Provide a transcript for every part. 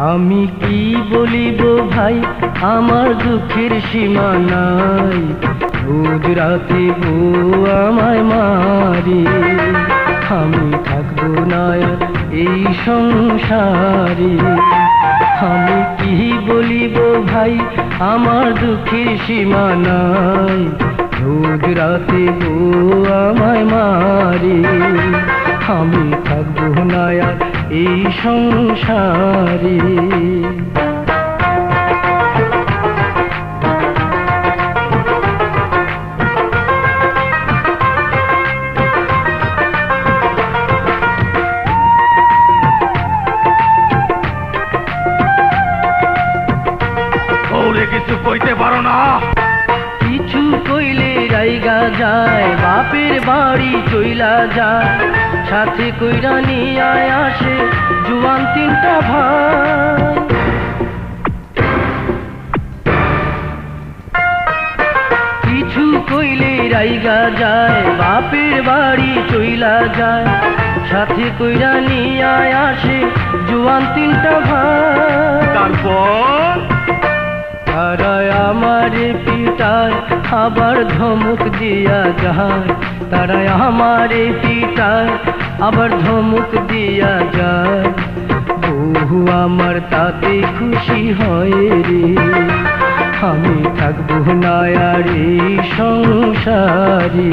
আমি কি বলিব ভাই, আমার দুঃখের সীমা নাই। রোজ রাতে বউ আমায় মারি, আমি থাকবো না আর এই সংসারে। আমি কি বলিব ভাই, আমার দুঃখের সীমা নাই। রোজ রাতে বউ আমায় মারি, আমি থাকবো না আর এই সংসারে। কিছু কইতে পারো না? কিছু কইলে রাইগা যায়, বাপের বাড়ি চইলা যায়। সাথে কইরা নিয়ে আসে জুয়ান তিনটা ভাই। কিছু কইলে রাইগা যায়, বাপের বাড়ি চইলা যায়। সাথে কইরা নিয়ে আসে জুয়ান তিনটা ভাই। তারপর তারা আমারে পিটায়, আবার ধমক দিয়া যায়। তারা আমারে পিটায়, আবার ধমক দিয়া যায়। বহু আমার তাতে খুশি হয় রে, আমি থাকবো না আর এই সংসারে।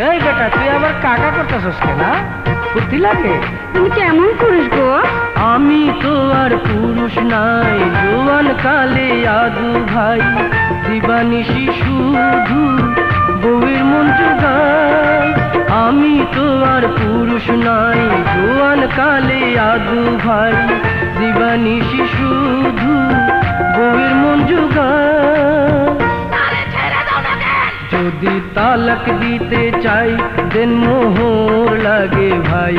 এই বেটা, তুই আবার কাকা করতেছস কেন? বুদ্ধি লাগে? তুমি কেমন পুরুষ গো? আমি তো আর পুরুষ নাই, জোয়ান কালে আদু ভাই। দিবানিশি শুধু বউয়ের মন জোগাই। আমি তো আর পুরুষ নাই, জোয়ান কালে আদু ভাই। দিবানিশি শুধু বউয়ের মন জোগাই। যদি তালাক দিতে চাই দেন মোহর লাগে ভাই।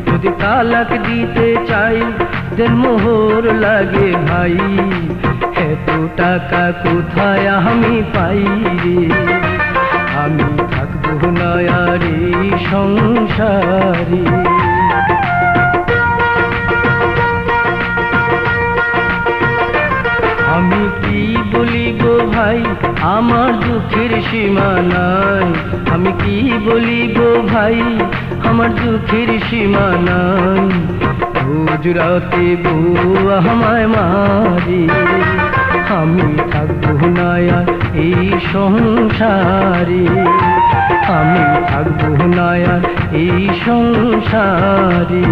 যদি তালাক দিতে চাই দেন মোহর লাগে ভাই। এত টাকা কোথায় আমি পাই রে, আমি থাকবো না আর এই সংসারে। আমি কি বলিব ভাই, আমার দুঃখের সীমা নাই। আমি কি বলিব ভাই, আমার দুঃখের সীমা নাই। রোজ রাতে বউ আমায় মারি, আমি থাকবো না আর এই সংসারে। আমি থাকবো না আর এই সংসারে।